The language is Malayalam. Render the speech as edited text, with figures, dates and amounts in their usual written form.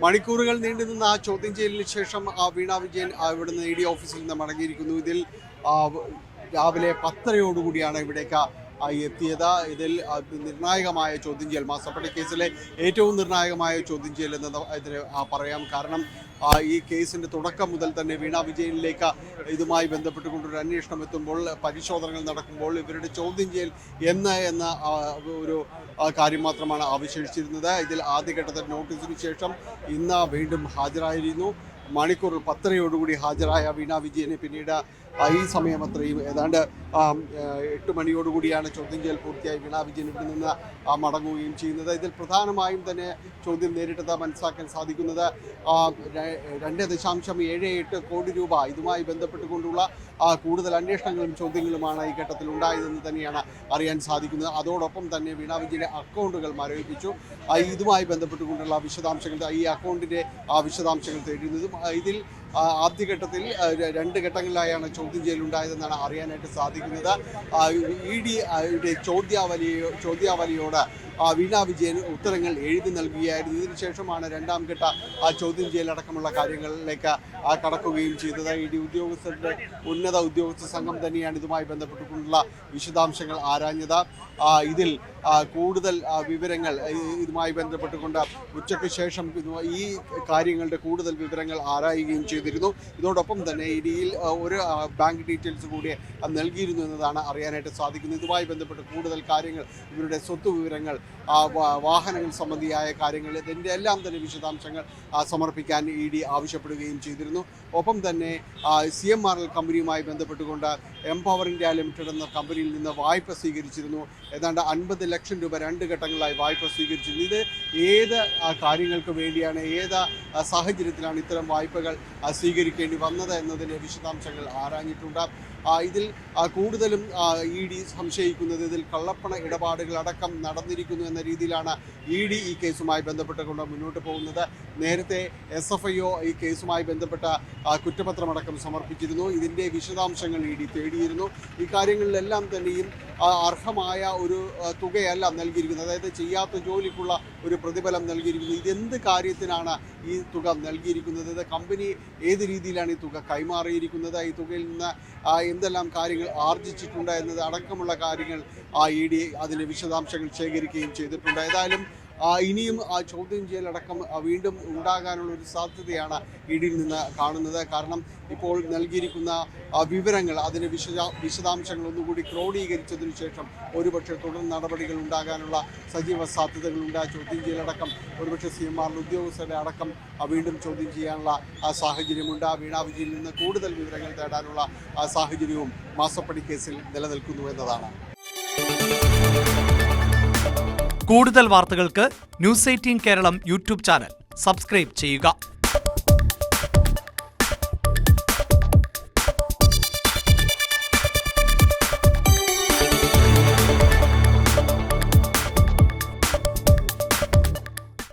മണിക്കൂറുകൾ നീണ്ടുനിന്ന ആ ചോദ്യം ചെയ്യലിന് ശേഷം വീണ വിജയൻ ഇവിടുന്ന് ED ഓഫീസിൽ നിന്ന് മടങ്ങിയിരിക്കുന്നു. ഇതിൽ രാവിലെ 10:30 ഇവിടേക്ക് എത്തിയത്. ഇതിൽ നിർണായകമായ ചോദ്യം ചെയ്യൽ, മാസപ്പടി കേസിലെ ഏറ്റവും നിർണായകമായ ചോദ്യം ചെയ്യൽ എന്ന് ഇതിന് പറയാം. കാരണം ഈ കേസിൻ്റെ തുടക്കം മുതൽ തന്നെ വീണ വിജയനിലേക്ക് ഇതുമായി ബന്ധപ്പെട്ടുകൊണ്ടൊരു അന്വേഷണം എത്തുമ്പോൾ, പരിശോധനകൾ നടക്കുമ്പോൾ ഇവരുടെ ചോദ്യം ചെയ്യൽ എന്ന ഒരു കാര്യം മാത്രമാണ് അവശേഷിച്ചിരുന്നത്. ഇതിൽ ആദ്യഘട്ടത്തിൽ നോട്ടീസിന് ശേഷം ഇന്ന് വീണ്ടും ഹാജരായിരുന്നു. മണിക്കൂർ 10:30 ഹാജരായ വീണ വിജയനെ പിന്നീട് ഈ സമയം അത്രയും ഏതാണ്ട് 8 മണിയോടുകൂടിയാണ് ചോദ്യം ചെയ്യൽ പൂർത്തിയായി വീണ വിജയൻ ഇവിടെ നിന്ന് മടങ്ങുകയും ചെയ്യുന്നത്. ഇതിൽ പ്രധാനമായും തന്നെ ചോദ്യം നേരിട്ടത് മനസ്സിലാക്കാൻ സാധിക്കുന്നത് 2.78 കോടി രൂപ ഇതുമായി ബന്ധപ്പെട്ടുകൊണ്ടുള്ള കൂടുതൽ അന്വേഷണങ്ങളും ചോദ്യങ്ങളുമാണ് ഈ ഘട്ടത്തിൽ ഉണ്ടായതെന്ന് തന്നെയാണ് അറിയാൻ സാധിക്കുന്നത്. അതോടൊപ്പം തന്നെ വീണ വിജയന്റെ അക്കൗണ്ടുകൾ മരവിപ്പിച്ചു. ഇതുമായി ബന്ധപ്പെട്ടുകൊണ്ടുള്ള വിശദാംശങ്ങൾ, ഈ അക്കൗണ്ടിൻ്റെ വിശദാംശങ്ങൾ തേടുന്നതും ഇതിൽ ആദ്യഘട്ടത്തിൽ 2 ഘട്ടങ്ങളിലായാണ് ചോദ്യം ചെയ്യലുണ്ടായതെന്നാണ് അറിയാനായിട്ട് സാധിക്കുന്നത്. ED ചോദ്യാവലിയോട് വീണ വിജയൻ ഉത്തരങ്ങൾ എഴുതി നൽകുകയായിരുന്നു. ഇതിനുശേഷമാണ് രണ്ടാം ഘട്ട ചോദ്യം ചെയ്യലടക്കമുള്ള കാര്യങ്ങളിലേക്ക് കടക്കുകയും ചെയ്തത്. ED ഉദ്യോഗസ്ഥരുടെ ഉന്നത ഉദ്യോഗസ്ഥ സംഘം തന്നെയാണ് ഇതുമായി ബന്ധപ്പെട്ടുകൊണ്ടുള്ള വിശദാംശങ്ങൾ ആരാഞ്ഞത്. ഇതിൽ കൂടുതൽ വിവരങ്ങൾ ഇതുമായി ബന്ധപ്പെട്ടുകൊണ്ട് ഉച്ചയ്ക്ക് ശേഷം ഈ കാര്യങ്ങളുടെ കൂടുതൽ വിവരങ്ങൾ ആരായുകയും ചെയ്തിരുന്നു. ഇതോടൊപ്പം തന്നെ EDയിൽ ഒരു ബാങ്ക് ഡീറ്റെയിൽസ് കൂടി നൽകിയിരുന്നു എന്നതാണ് അറിയാനായിട്ട് സാധിക്കുന്നത്. ഇതുമായി ബന്ധപ്പെട്ട് കൂടുതൽ കാര്യങ്ങൾ, ഇവരുടെ സ്വത്ത് വിവരങ്ങൾ, വാഹനങ്ങൾ സംബന്ധിയായ കാര്യങ്ങൾ, ഇതിൻ്റെ എല്ലാം തന്നെ വിശദാംശങ്ങൾ സമർപ്പിക്കാൻ ED ആവശ്യപ്പെടുകയും ചെയ്തിരുന്നു. ഒപ്പം തന്നെ CMRL കമ്പനിയുമായി ബന്ധപ്പെട്ടുകൊണ്ട് എംപവർ ഇന്ത്യ ലിമിറ്റഡ് എന്ന കമ്പനിയിൽ നിന്ന് വായ്പ സ്വീകരിച്ചിരുന്നു. ഏതാണ്ട് 50 ലക്ഷം രൂപ 2 ഘട്ടങ്ങളായി വായ്പ സ്വീകരിച്ചിരുന്നു. ഇത് ഏത് കാര്യങ്ങൾക്ക് വേണ്ടിയാണ്, ഏത് സാഹചര്യത്തിലാണ് ഇത്തരം വായ്പകൾ സ്വീകരിക്കേണ്ടി വന്നത് എന്നതിൻ്റെ വിശദാംശങ്ങൾ ആരാഞ്ഞിട്ടുണ്ട്. ഇതിൽ കൂടുതലും ED സംശയിക്കുന്നത് ഇതിൽ കള്ളപ്പണ ഇടപാടുകളടക്കം നടന്നിരിക്കുന്നു എന്ന രീതിയിലാണ് ED ഈ കേസുമായി ബന്ധപ്പെട്ടുകൊണ്ട് മുന്നോട്ട് പോകുന്നത്. നേരത്തെ SFIO ഈ കേസുമായി ബന്ധപ്പെട്ട കുറ്റപത്രമടക്കം സമർപ്പിച്ചിരുന്നു. ഇതിൻ്റെ വിശദാംശങ്ങൾ ED തേടിയിരുന്നു. ഈ കാര്യങ്ങളിലെല്ലാം തന്നെയും അർഹമായ ഒരു തുകയല്ല നൽകിയിരിക്കുന്നത്. അതായത് ചെയ്യാത്ത ജോലിക്കുള്ള ഒരു പ്രതിഫലം നൽകിയിരിക്കുന്നത്. ഇതെന്ത് കാര്യത്തിനാണ് ഈ തുക നൽകിയിരിക്കുന്നത്, ഇത് കമ്പനി ഏത് രീതിയിലാണ് ഈ തുക കൈമാറിയിരിക്കുന്നത്, ഈ തുകയിൽ നിന്ന് എന്തെല്ലാം കാര്യങ്ങൾ ആർജിച്ചിട്ടുണ്ട് എന്നത് അടക്കമുള്ള കാര്യങ്ങൾ ED അതിൻ്റെ വിശദാംശങ്ങൾ ശേഖരിക്കുകയും ചെയ്തിട്ടുണ്ട്. ഏതായാലും ഇനിയും ചോദ്യം ചെയ്യലടക്കം വീണ്ടും ഉണ്ടാകാനുള്ള ഒരു സാധ്യതയാണ് EDയിൽ നിന്ന് കാണുന്നത്. കാരണം ഇപ്പോൾ നൽകിയിരിക്കുന്ന വിവരങ്ങൾ, അതിൻ്റെ വിശദാംശങ്ങൾ ഒന്നുകൂടി ക്രോഡീകരിച്ചതിനു ശേഷം ഒരുപക്ഷെ തുടർ നടപടികൾ ഉണ്ടാകാനുള്ള സജീവ സാധ്യതകളുണ്ട്. ചോദ്യം ചെയ്യലടക്കം ഒരുപക്ഷെ CMRL ഉദ്യോഗസ്ഥരുടെ അടക്കം വീണ്ടും ചോദ്യം ചെയ്യാനുള്ള സാഹചര്യമുണ്ട്. വീണ വിജയനിൽ നിന്ന് കൂടുതൽ വിവരങ്ങൾ തേടാനുള്ള സാഹചര്യവും മാസപ്പടി കേസിൽ നിലനിൽക്കുന്നു എന്നതാണ്. കൂടുതൽ വാർത്തകൾക്ക് News 18 Keralam YouTube channel subscribe ചെയ്യുക.